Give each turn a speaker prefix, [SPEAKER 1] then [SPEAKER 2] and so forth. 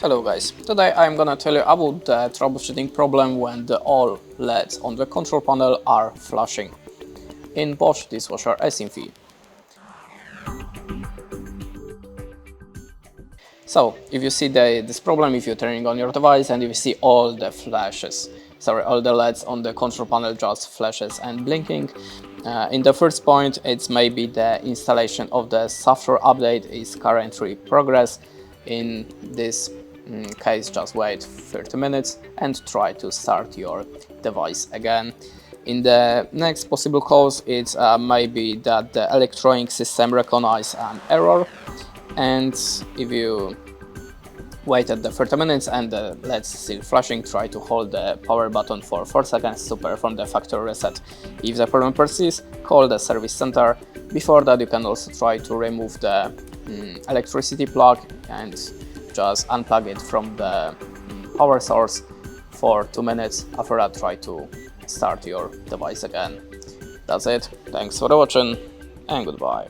[SPEAKER 1] Hello guys, today I'm gonna tell you about the troubleshooting problem when all LEDs on the control panel are flashing in Bosch Dishwasher SMV. So, if you see this problem, if you're turning on your device and you see all the LEDs on the control panel just flashes and blinking, in the first point, it's maybe the installation of the software update is currently progress. In this case, just wait 30 minutes and try to start your device again. In the next possible cause, it's maybe that the electronic system recognizes an error, and if you wait at the 30 minutes and the LED's still flashing, try to hold the power button for 4 seconds to perform the factory reset. If the problem persists, call the service center. Before that, you can also try to remove the electricity plug and just unplug it from the power source for 2 minutes. After that, try to start your device again. That's it. Thanks for watching and goodbye.